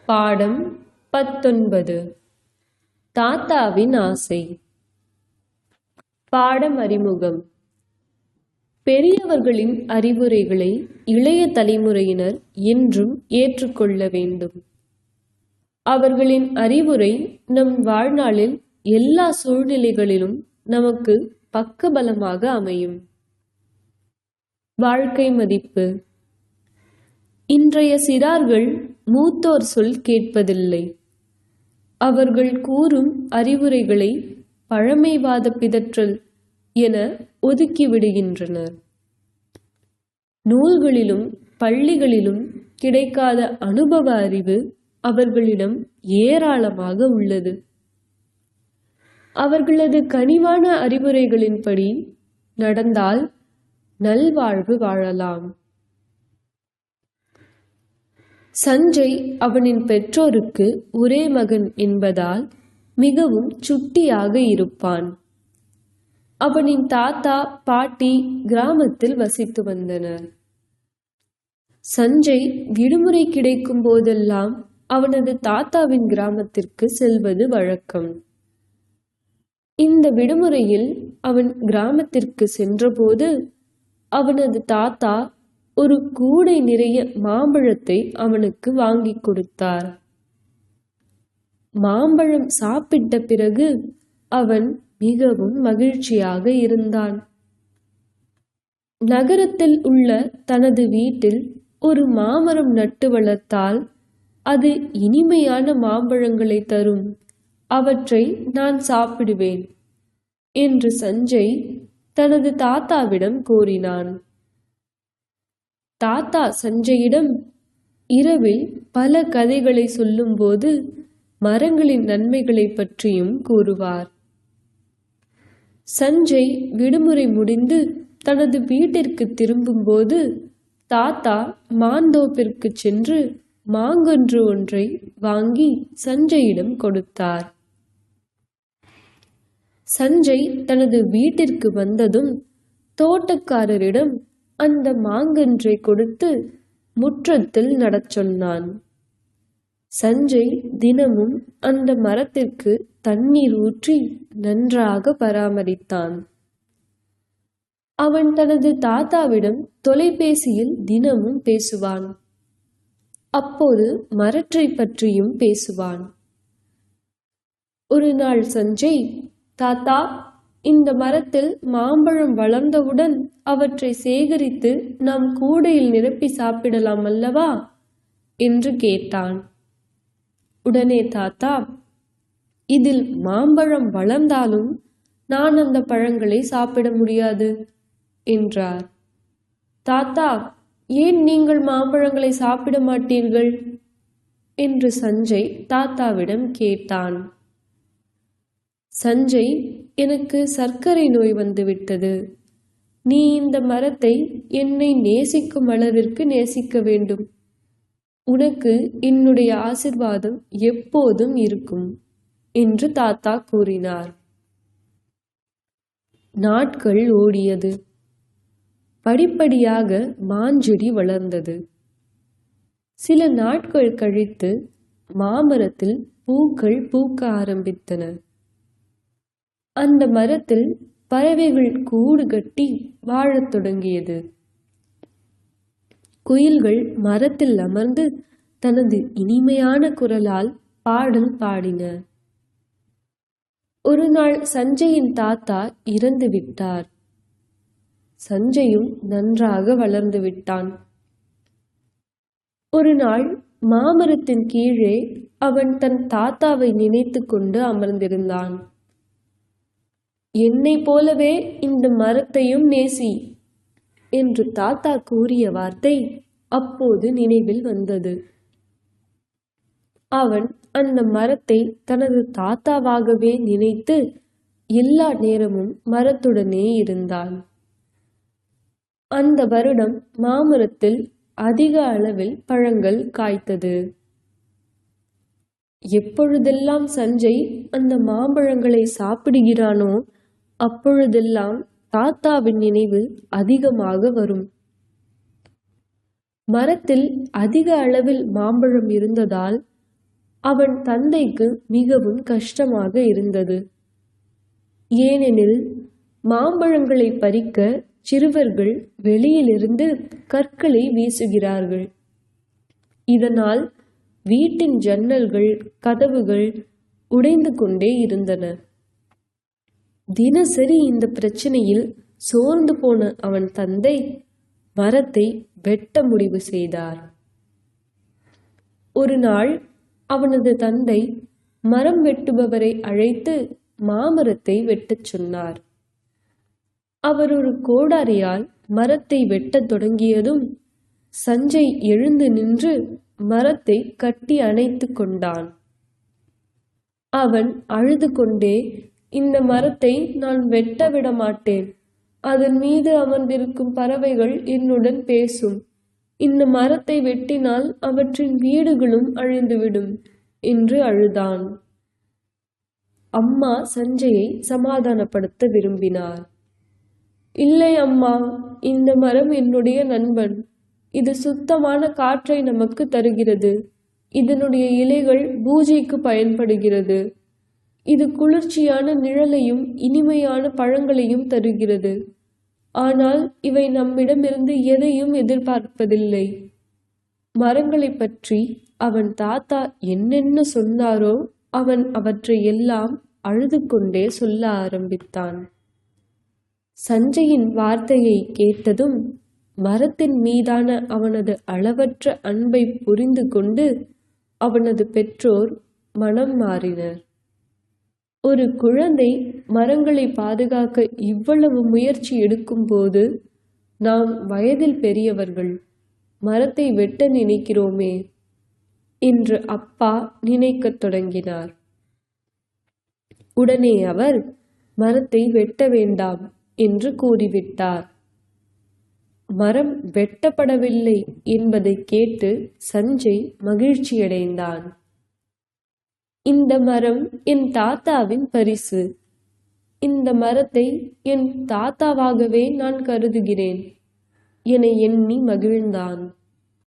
பாடம் 19. தாத்தாவின் ஆசை. பாடம் அறிமுகம். பெரியவர்களின் அறிவுரைகளை இளைய தலைமுறையினர் என்றும் ஏற்றுக்கொள்ள வேண்டும். அவர்களின் அறிவுரை நம் வாழ்நாளில் எல்லா சூழ்நிலைகளிலும் நமக்கு பக்கபலமாக அமையும். வாழ்க்கை மதிப்பு. இன்றைய சிறார்கள் மூத்தோர் சொல் கேட்பதில்லை. அவர்கள் கூறும் அறிவுரைகளை பழமைவாத பிதற்றல் என ஒதுக்கிவிடுகின்றனர். நூல்களிலும் பள்ளிகளிலும் கிடைக்காத அனுபவ அறிவு அவர்களிடம் ஏராளமாக உள்ளது. அவர்களது கனிவான அறிவுரைகளின்படி நடந்தால் நல்வாழ்வு வாழலாம். சஞ்சய் அவனின் பெற்றோருக்கு ஒரே மகன் என்பதால் மிகவும் சுட்டியாக இருப்பான். அவனின் தாத்தா பாட்டி கிராமத்தில் வசித்து வந்தனர். சஞ்சய் விடுமுறை கிடைக்கும் போதெல்லாம் அவனது தாத்தாவின் கிராமத்திற்கு செல்வது வழக்கம். இந்த விடுமுறையில் அவன் கிராமத்திற்கு சென்றபோது அவனது தாத்தா ஒரு கூடை நிறைய மாம்பழத்தை அவனுக்கு வாங்கி கொடுத்தார். மாம்பழம் சாப்பிட்ட பிறகு அவன் மிகவும் மகிழ்ச்சியாக இருந்தான். நகரத்தில் உள்ள தனது வீட்டில் ஒரு மாமரம் நட்டு வளர்த்தால் அது இனிமையான மாம்பழங்களை தரும். அவற்றை நான் சாப்பிடுவேன் என்று சஞ்சய் தனது தாத்தாவிடம் கூறினான். தாத்தா சஞ்சயிடம் இரவில் பல கதைகளை சொல்லும்போது மரங்களின் நன்மைகளை பற்றியும் கூறுவார். சஞ்சய் விடுமுறை முடிந்து தனது வீட்டிற்கு திரும்பும்போது தாத்தா மாந்தோப்பிற்கு சென்று மாங்கன்று ஒன்றை வாங்கி சஞ்சயிடம் கொடுத்தார். சஞ்சய் தனது வீட்டிற்கு வந்ததும் தோட்டக்காரரிடம் அந்த மாங்கன்றை கொடுத்து முற்றத்தில் நடச் சொன்னான். சஞ்சய் தினமும் அந்த மரத்திற்கு தண்ணீர் ஊற்றி நன்றாக பராமரித்தான். அவன் தனது தாத்தாவிடம் தொலைபேசியில் தினமும் பேசுவான். அப்போது மரத்தை பற்றியும் பேசுவான். ஒரு நாள் சஞ்சய், தாத்தா, இந்த மரத்தில் மாம்பழம் வளர்ந்தவுடன் அவற்றை சேகரித்து நாம் கூடையில் நிரப்பி சாப்பிடலாம் அல்லவா என்று கேட்டான். உடனே தாத்தா, இதில் மாம்பழம் வளர்ந்தாலும் நான் அந்த பழங்களை சாப்பிட முடியாது என்றார். தாத்தா, ஏன் நீங்கள் மாம்பழங்களை சாப்பிட மாட்டீர்கள் என்று சஞ்சய் தாத்தாவிடம் கேட்டான். சஞ்சய், எனக்கு சர்க்கரை நோய் வந்துவிட்டது. நீ இந்த மரத்தை என்னை நேசிக்கும் அளவிற்கு நேசிக்க வேண்டும். உனக்கு என்னுடைய ஆசிர்வாதம் எப்போதும் இருக்கும் என்று தாத்தா கூறினார். நாட்கள் ஓடியது. படிப்படியாக மாஞ்செடி வளர்ந்தது. சில நாட்கள் கழித்து மாமரத்தில் பூக்கள் பூக்க ஆரம்பித்தன. அந்த மரத்தில் பறவைகள் கூடு கட்டி வாழத் தொடங்கியது. குயில்கள் மரத்தில் அமர்ந்து தனது இனிமையான குரலால் பாடல் பாடின. ஒரு நாள் சஞ்சயின் தாத்தா இறந்து விட்டார். சஞ்சயும் நன்றாக வளர்ந்து விட்டான். ஒரு நாள் மாமரத்தின் கீழே அவன் தன் தாத்தாவை நினைத்து கொண்டு அமர்ந்திருந்தான். என்னை போலவே இந்த மரத்தையும் நேசி என்று தாத்தா கூறிய வார்த்தை அப்போது நினைவில் வந்தது. அவன் அந்த மரத்தை தனது தாத்தாவாகவே நினைத்து எல்லா நேரமும் மரத்துடனே இருந்தான். அந்த வருடம் மாமரத்தில் அதிக அளவில் பழங்கள் காய்த்தது. எப்பொழுதெல்லாம் சஞ்சய் அந்த மாம்பழங்களை சாப்பிடுகிறானோ அப்பொழுதெல்லாம் தாத்தாவின் நினைவு அதிகமாக வரும். மரத்தில் அதிக அளவில் மாம்பழம் இருந்ததால் அவன் தந்தைக்கு மிகவும் கஷ்டமாக இருந்தது. ஏனெனில் மாம்பழங்களை பறிக்க சிறுவர்கள் வெளியிலிருந்து கற்களை வீசுகிறார்கள். இதனால் வீட்டின் ஜன்னல்கள், கதவுகள் உடைந்து கொண்டே இருந்தன. தினசரி இந்த பிரச்சனையில் சோர்ந்து போன அவன் தந்தை மரத்தை வெட்ட முடிவு செய்தார். ஒரு நாள் அவனது தந்தை மரம் வெட்டுபவரை அழைத்து மாமரத்தை வெட்டச் சொன்னார். அவர் ஒரு கோடாரியால் மரத்தை வெட்டத் தொடங்கியதும் சஞ்சய் எழுந்து நின்று மரத்தை கட்டி அணைத்து கொண்டான். அவன் அழுது கொண்டே, இந்த மரத்தை நான் வெட்ட விட மாட்டேன். அதன் மீது அமர்ந்திருக்கும் பறவைகள் என்னுடன் பேசும். இந்த மரத்தை வெட்டினால் அவற்றின் வீடுகளும் அழிந்துவிடும் என்று அழுதான். அம்மா சஞ்சயை சமாதானப்படுத்த விரும்பினார். இல்லை அம்மா, இந்த மரம் என்னுடைய நண்பன். இது சுத்தமான காற்றை நமக்கு தருகிறது. இதனுடைய இலைகள் பூஜைக்கு பயன்படுகிறது. இது குளிர்ச்சியான நிழலையும் இனிமையான பழங்களையும் தருகிறது. ஆனால் இவை நம்மிடமிருந்து எதையும் எதிர்பார்ப்பதில்லை. மரங்களை பற்றி அவன் தாத்தா என்னென்ன சொன்னாரோ அவன் அவற்றை எல்லாம் அழுது கொண்டே சொல்ல ஆரம்பித்தான். சஞ்சயின் வார்த்தையை கேட்டதும் மரத்தின் மீதான அவனது அளவற்ற அன்பை புரிந்து கொண்டு அவனது பெற்றோர் மனம் மாறினர். ஒரு குழந்தை மரங்களை பாதுகாக்க இவ்வளவு முயற்சி எடுக்கும்போது நாம் வயதில் பெரியவர்கள் மரத்தை வெட்ட நினைக்கிறோமே என்று அப்பா நினைக்கத் தொடங்கினார். உடனே அவர் மரத்தை வெட்ட வேண்டாம் என்று கூறிவிட்டார். மரம் வெட்டப்படவில்லை என்பதை கேட்டு சஞ்சய் மகிழ்ச்சியடைந்தான். இந்த மரம் என் தாத்தாவின் பரிசு. இந்த மரத்தை என் தாத்தாவாகவே நான் கருதுகிறேன் என எண்ணி மகிழ்ந்தான்.